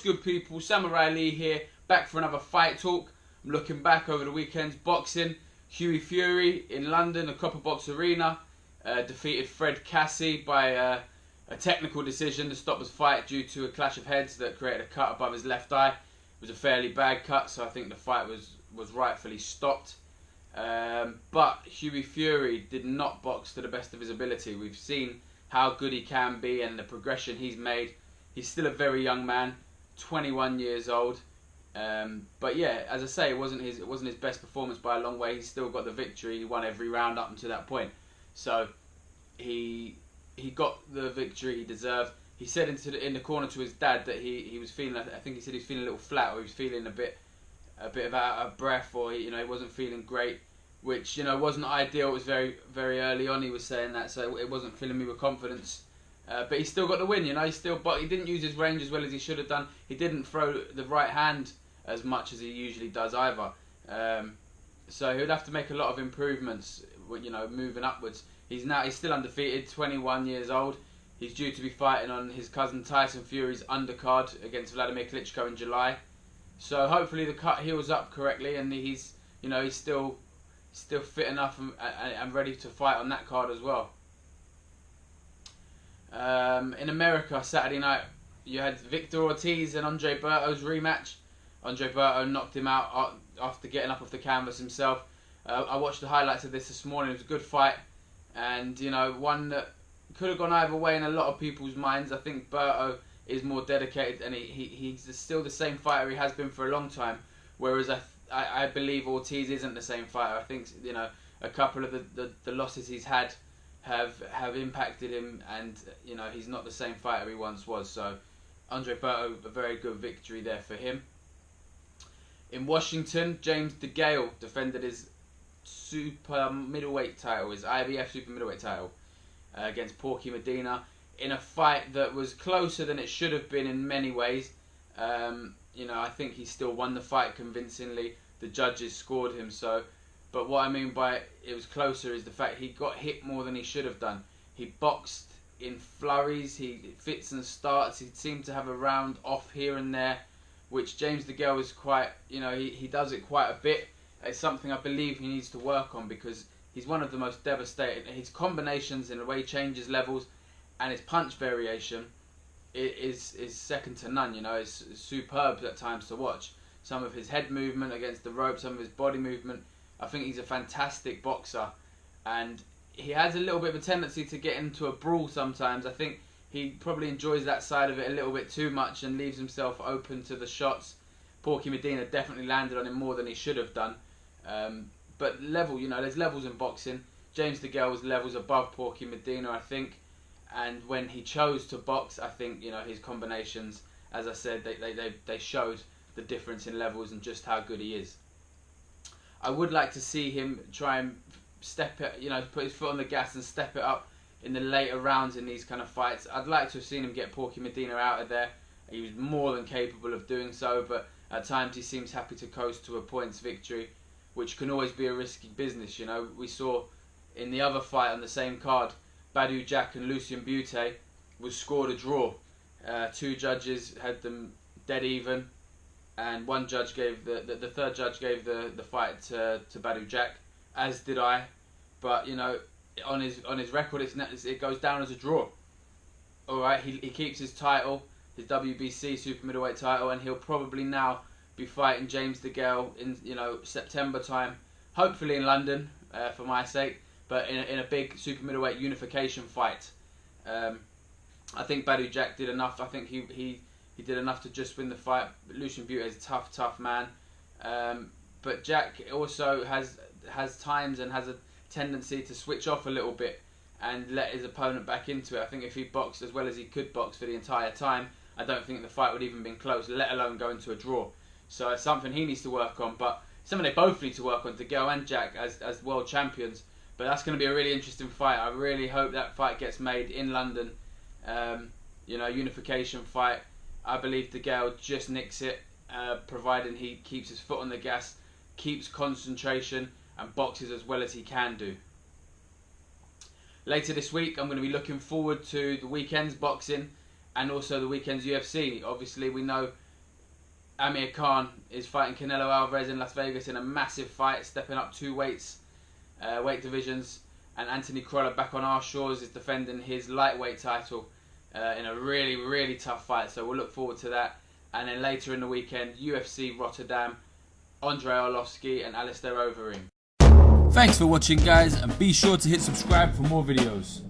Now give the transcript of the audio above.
good, people? Samurai Lee here, back for another fight talk. I'm looking back over the weekend's boxing. Hughie Fury in London, a Copper Box Arena, defeated Fred Cassie by a technical decision to stop his fight due to a clash of heads that created a cut above his left eye. It was a fairly bad cut, so I think the fight was rightfully stopped. But Hughie Fury did not box to the best of his ability. We've seen how good he can be and the progression he's made. He's still a very young man, 21 years old. But yeah, as I say, it wasn't his best performance by a long way. He's still got the victory. He won every round up until that point. So he got the victory he deserved. He said in the corner to his dad that he was feeling. I think he said he was feeling a little flat, or he was feeling a bit of out of breath, or he wasn't feeling great, which wasn't ideal. It was very early on. He was saying that, so it wasn't filling me with confidence. But he still got the win. But he didn't use his range as well as he should have done. He didn't throw the right hand as much as he usually does either. So he would have to make a lot of improvements, moving upwards. He's still undefeated, 21 years old. He's due to be fighting on his cousin Tyson Fury's undercard against Vladimir Klitschko in July. So hopefully the cut heals up correctly, and he's still fit enough and ready to fight on that card as well. In America, Saturday night, you had Victor Ortiz and Andre Berto's rematch. Andre Berto knocked him out after getting up off the canvas himself. I watched the highlights of this morning. It was a good fight, and one that could have gone either way in a lot of people's minds. I think Berto is more dedicated, and he's still the same fighter he has been for a long time. Whereas I believe Ortiz isn't the same fighter. I think a couple of the losses he's had have impacted him, and he's not the same fighter he once was. So Andre Berto, a very good victory there for him. In Washington, James Degale defended his super middleweight title, his IBF super middleweight title, against Porky Medina in a fight that was closer than it should have been in many ways. I think he still won the fight convincingly. The judges scored him so. But what I mean by it was closer is the fact he got hit more than he should have done. He boxed in flurries, he fits and starts, he seemed to have a round off here and there, which James Degale is quite, he does it quite a bit. It's something I believe he needs to work on, because he's one of the most devastating. His combinations in the way he changes levels and his punch variation is second to none. It's superb at times to watch. Some of his head movement against the rope, some of his body movement. I think he's a fantastic boxer, and he has a little bit of a tendency to get into a brawl sometimes. I think he probably enjoys that side of it a little bit too much and leaves himself open to the shots. Porky Medina definitely landed on him more than he should have done. But level, there's levels in boxing. James Degale was levels above Porky Medina, I think. And when he chose to box, I think, his combinations, as I said, they showed the difference in levels and just how good he is. I would like to see him try and step it, put his foot on the gas and step it up in the later rounds in these kind of fights. I'd like to have seen him get Porky Medina out of there. He was more than capable of doing so, but at times he seems happy to coast to a points victory, which can always be a risky business. We saw in the other fight on the same card, Badou Jack and Lucian Bute was scored a draw. Two judges had them dead even, and one judge gave the third judge gave the fight to Badou Jack, as did I. But on his record, it goes down as a draw. All right, he keeps his title, his WBC super middleweight title, and he'll probably now be fighting James Degale in September time, hopefully in London for my sake, but in a big super middleweight unification fight. I think Badou Jack did enough. I think he did enough to just win the fight. Lucian Bute is a tough man, but Jack also has times and has a tendency to switch off a little bit and let his opponent back into it. I think if he boxed as well as he could box for the entire time, I don't think the fight would even been close, let alone go into a draw. So it's something he needs to work on, but something they both need to work on, Degale and Jack, as world champions. But that's going to be a really interesting fight. I really hope that fight gets made in London. Unification fight. I believe Degale just nicks it, providing he keeps his foot on the gas, keeps concentration, and boxes as well as he can do. Later this week, I'm going to be looking forward to the weekend's boxing and also the weekend's UFC. Obviously, we know Amir Khan is fighting Canelo Alvarez in Las Vegas in a massive fight, stepping up 2 weight divisions. And Anthony Crolla, back on our shores, is defending his lightweight title in a really, really tough fight. So we'll look forward to that. And then later in the weekend, UFC Rotterdam, Andrei Arlovski and Alistair Overeem. Thanks for watching, guys, and be sure to hit subscribe for more videos.